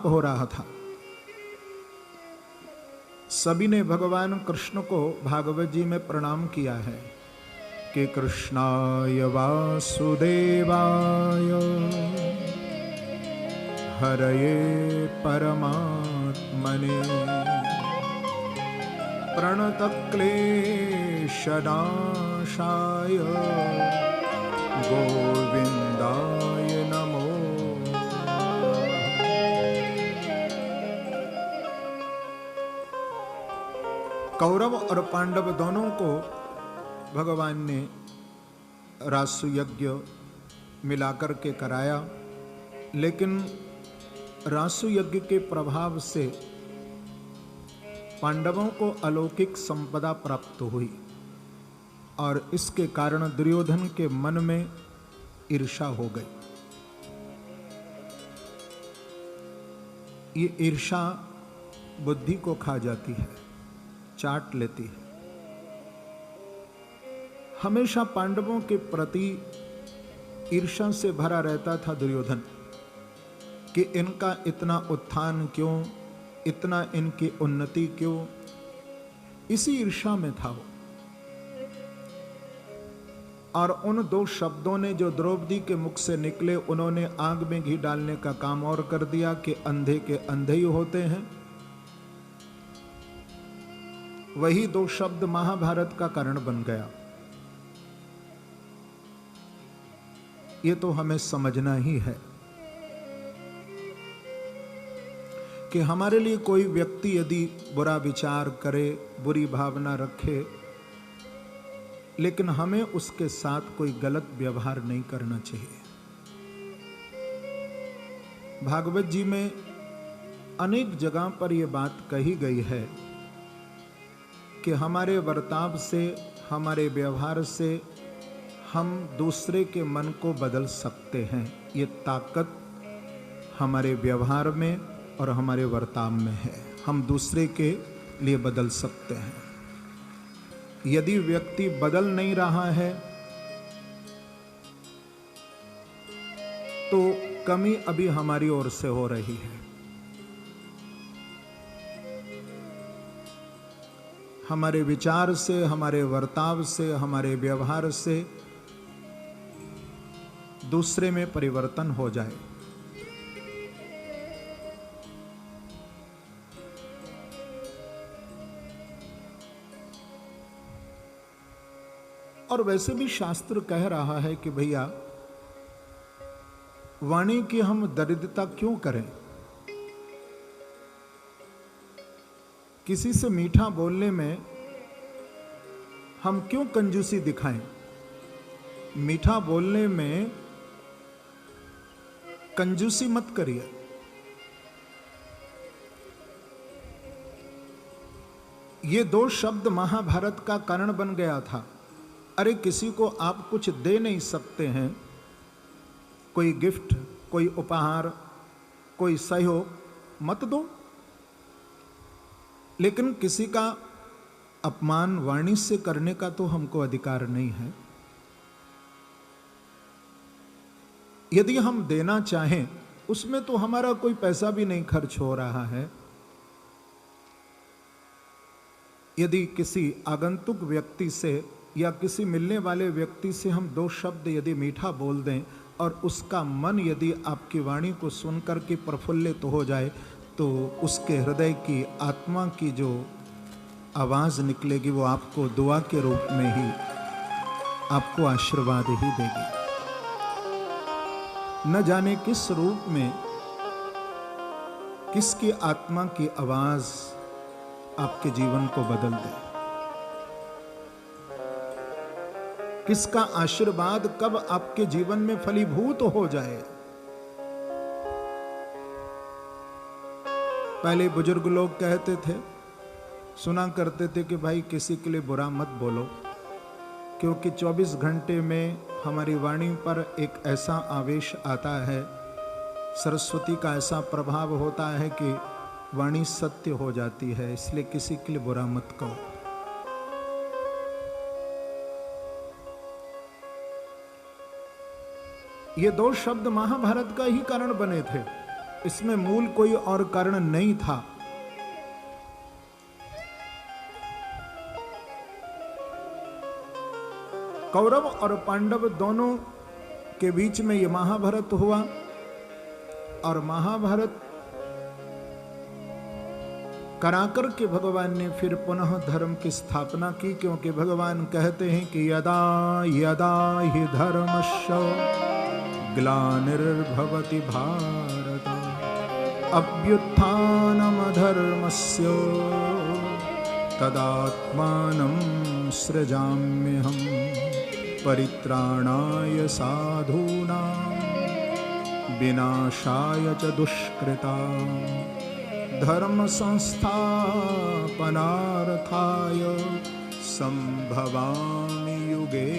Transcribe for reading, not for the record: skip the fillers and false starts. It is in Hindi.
हो रहा था। सभी ने भगवान कृष्ण को भागवत जी में प्रणाम किया है कि कृष्णाय वासुदेवाय हरये परमात्मने प्रणतक्लेशनाशाय गोविंदाय नमो। कौरव और पांडव दोनों को भगवान ने रासु यज्ञ मिलाकर के कराया, लेकिन रासु यज्ञ के प्रभाव से पांडवों को अलौकिक संपदा प्राप्त हुई और इसके कारण दुर्योधन के मन में ईर्ष्या हो गई। ये ईर्ष्या बुद्धि को खा जाती है, चाट लेती है। हमेशा पांडवों के प्रति ईर्ष्या से भरा रहता था दुर्योधन कि इनका इतना उत्थान क्यों, इतना इनकी उन्नति क्यों, इसी ईर्ष्या में था वो। और उन दो शब्दों ने जो द्रौपदी के मुख से निकले, उन्होंने आग में घी डालने का काम और कर दिया कि अंधे के अंधे ही होते हैं। वही दो शब्द महाभारत का कारण बन गया। ये तो हमें समझना ही है कि हमारे लिए कोई व्यक्ति यदि बुरा विचार करे, बुरी भावना रखे, लेकिन हमें उसके साथ कोई गलत व्यवहार नहीं करना चाहिए। भागवत जी में अनेक जगह पर यह बात कही गई है कि हमारे बर्ताव से, हमारे व्यवहार से हम दूसरे के मन को बदल सकते हैं। ये ताकत हमारे व्यवहार में और हमारे बर्ताव में है। हम दूसरे के लिए बदल सकते हैं। यदि व्यक्ति बदल नहीं रहा है तो कमी अभी हमारी ओर से हो रही है। हमारे विचार से, हमारे बर्ताव से, हमारे व्यवहार से दूसरे में परिवर्तन हो जाए। और वैसे भी शास्त्र कह रहा है कि भैया वाणी की हम दरिद्रता क्यों करें, किसी से मीठा बोलने में हम क्यों कंजूसी दिखाएं। मीठा बोलने में कंजूसी मत करिए। ये दो शब्द महाभारत का कारण बन गया था। अरे किसी को आप कुछ दे नहीं सकते हैं, कोई गिफ्ट, कोई उपहार, कोई सहयोग मत दो, लेकिन किसी का अपमान वाणी से करने का तो हमको अधिकार नहीं है। यदि हम देना चाहें, उसमें तो हमारा कोई पैसा भी नहीं खर्च हो रहा है। यदि किसी आगंतुक व्यक्ति से या किसी मिलने वाले व्यक्ति से हम दो शब्द यदि मीठा बोल दें और उसका मन यदि आपकी वाणी को सुनकर के प्रफुल्लित हो जाए, तो उसके हृदय की, आत्मा की जो आवाज निकलेगी वो आपको दुआ के रूप में ही आपको आशीर्वाद ही देगी। न जाने किस रूप में किसकी आत्मा की आवाज आपके जीवन को बदल दे, किसका आशीर्वाद कब आपके जीवन में फलीभूत हो जाए। पहले बुजुर्ग लोग कहते थे, सुना करते थे कि भाई किसी के लिए बुरा मत बोलो, क्योंकि 24 घंटे में हमारी वाणी पर एक ऐसा आवेश आता है, सरस्वती का ऐसा प्रभाव होता है कि वाणी सत्य हो जाती है। इसलिए किसी के लिए बुरा मत कहो। ये दो शब्द महाभारत का ही कारण बने थे। इसमें मूल कोई और कारण नहीं था। कौरव और पांडव दोनों के बीच में ये महाभारत हुआ, और महाभारत कराकर के भगवान ने फिर पुनः धर्म की स्थापना की, क्योंकि भगवान कहते हैं कि यदा यदा हि धर्मस्य ग्लानिर्भवति भारत अभ्युत्थानमधर्मस्य तदात्मानं सृजाम्यहम् परित्राणाय साधूनां विनाशाय च दुष्कृतां धर्म संस्थापनार्थाय संभवामि युगे